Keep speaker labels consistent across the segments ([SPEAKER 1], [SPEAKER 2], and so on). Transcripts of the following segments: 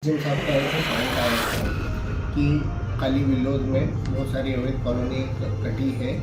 [SPEAKER 1] जिन साहब का ऐसे पॉइंट आया था कि काली विलोद में बहुत सारी अवैध कॉलोनी कटी है,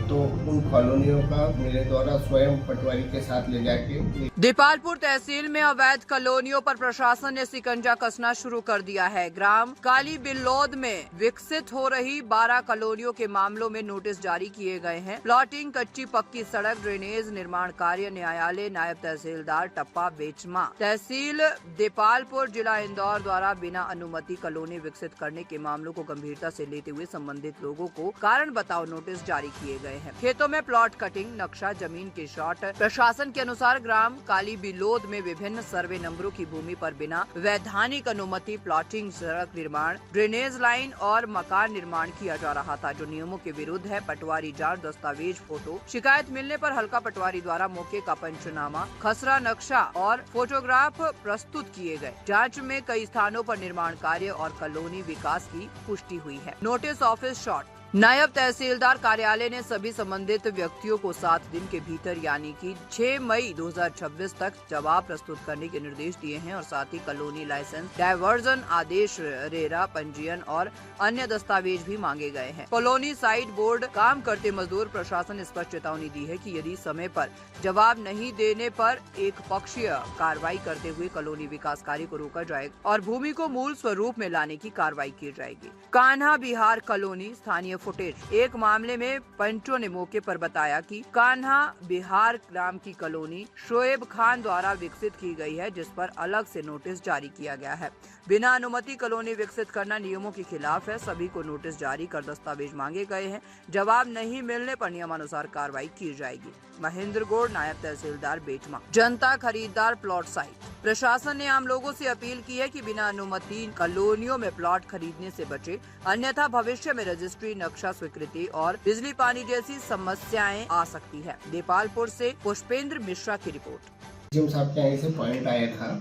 [SPEAKER 1] तो उन कॉलोनियों का मेरे द्वारा स्वयं पटवारी के साथ ले जाके
[SPEAKER 2] देपालपुर तहसील में अवैध कॉलोनियों पर प्रशासन ने शिकंजा कसना शुरू कर दिया है। ग्राम काली बिल्लौद में विकसित हो रही 12 कॉलोनियों के मामलों में नोटिस जारी किए गए हैं। प्लॉटिंग, कच्ची पक्की सड़क, ड्रेनेज, निर्माण कार्य, न्यायालय, नायब तहसीलदार टप्पा बेचमा, तहसील देपालपुर, जिला इंदौर द्वारा बिना अनुमति कॉलोनी विकसित करने के मामलों को गंभीरता से लेते हुए संबंधित लोगों को कारण बताओ नोटिस जारी किए गए हैं। खेतों में प्लॉट कटिंग, नक्शा, जमीन के शॉट। प्रशासन के अनुसार ग्राम काली बिलोद में विभिन्न सर्वे नंबरों की भूमि पर बिना वैधानिक अनुमति प्लॉटिंग, सड़क निर्माण, ड्रेनेज लाइन और मकान निर्माण किया जा रहा था, जो नियमों के विरुद्ध है। पटवारी जांच, दस्तावेज, फोटो, शिकायत मिलने पर हल्का पटवारी द्वारा मौके का पंचनामा, खसरा नक्शा और फोटोग्राफ प्रस्तुत किए गए। जांच में कई स्थानों पर निर्माण कार्य और कॉलोनी विकास की पुष्टि हुई है। Notice office shot. नायब तहसीलदार कार्यालय ने सभी संबंधित व्यक्तियों को 7 दिन के भीतर यानी कि 6 मई 2026 तक जवाब प्रस्तुत करने के निर्देश दिए हैं और साथ ही कॉलोनी लाइसेंस, डायवर्जन आदेश, रेरा पंजीयन और अन्य दस्तावेज भी मांगे गए हैं। कॉलोनी साइड बोर्ड काम करते मजदूर प्रशासन ने स्पष्ट चेतावनी दी है कि यदि समय पर जवाब नहीं देने पर एक पक्षीय कार्रवाई करते हुए कॉलोनी विकास कार्य को रोका जाएगा और भूमि को मूल स्वरूप में लाने की कार्रवाई की जाएगी। कान्हा बिहार कॉलोनी स्थानीय फुटेज। एक मामले में पंचों ने मौके पर बताया कि कान्हा बिहार ग्राम की कॉलोनी शोएब खान द्वारा विकसित की गई है, जिस पर अलग से नोटिस जारी किया गया है। बिना अनुमति कॉलोनी विकसित करना नियमों के खिलाफ है। सभी को नोटिस जारी कर दस्तावेज मांगे गए हैं। जवाब नहीं मिलने पर नियमानुसार कार्रवाई की जाएगी। महेंद्र गौड़, नायब तहसीलदार बेचमा। जनता खरीदार प्लॉट साइट। प्रशासन ने आम लोगों से अपील की है कि बिना अनुमति कॉलोनियों में प्लॉट खरीदने से बचे, अन्यथा भविष्य में रजिस्ट्री, नक्शा स्वीकृति और बिजली पानी जैसी समस्याएं आ सकती है। देपालपुर से पुष्पेंद्र मिश्रा की रिपोर्ट।
[SPEAKER 1] जिन साहब का ऐसे पॉइंट आया था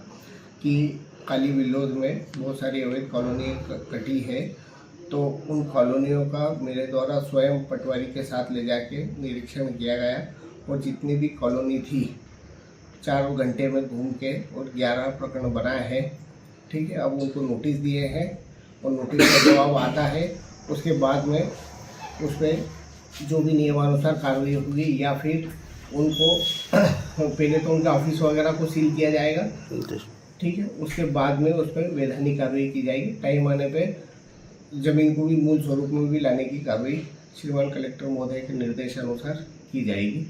[SPEAKER 1] कि काली विलोद में बहुत सारी अवैध कॉलोनी कटी है, तो उन कॉलोनियों का मेरे द्वारा स्वयं पटवारी के साथ ले जाके निरीक्षण किया गया और जितनी भी कॉलोनी थी 4 घंटे में घूम के और 11 प्रकरण बनाए हैं। ठीक है, अब उनको नोटिस दिए हैं और नोटिस का जवाब आता है, उसके बाद में उस पर जो भी नियमानुसार कार्रवाई होगी या फिर उनको पहले तो उनका ऑफिस वगैरह को सील किया जाएगा। ठीक है, उसके बाद में उस पर वैधानिक कार्रवाई की जाएगी। टाइम आने पे जमीन को भी मूल स्वरूप में भी लाने की कार्रवाई श्रीमान कलेक्टर महोदय के निर्देशानुसार की जाएगी।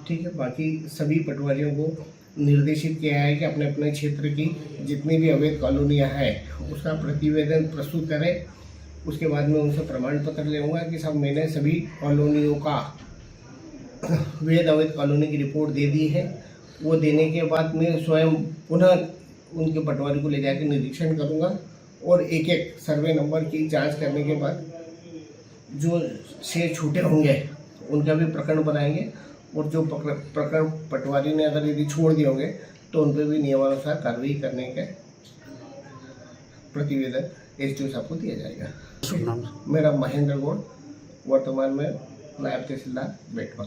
[SPEAKER 1] ठीक है, बाकी सभी पटवारियों को निर्देशित किया है कि अपने अपने क्षेत्र की जितनी भी अवैध कॉलोनियाँ हैं उसका प्रतिवेदन प्रस्तुत करें। उसके बाद में उनसे प्रमाण पत्र लेऊंगा कि सब मैंने सभी कॉलोनियों का वैध अवैध कॉलोनी की रिपोर्ट दे दी है। वो देने के बाद मैं स्वयं पुनः उनके पटवारी को ले जाकर निरीक्षण करूंगा और एक एक सर्वे नंबर की जांच करने के बाद जो से छूटे होंगे उनका भी प्रकरण बनाएंगे और जो प्रकरण पटवारी ने अगर यदि छोड़ दिए होंगे तो उन पर भी नियमानुसार कार्रवाई करने का प्रतिवेदन एसडीओ साहब को दिया जाएगा। मेरा महेंद्र गौड़, वर्तमान में नायब तहसीलदार बेटवा।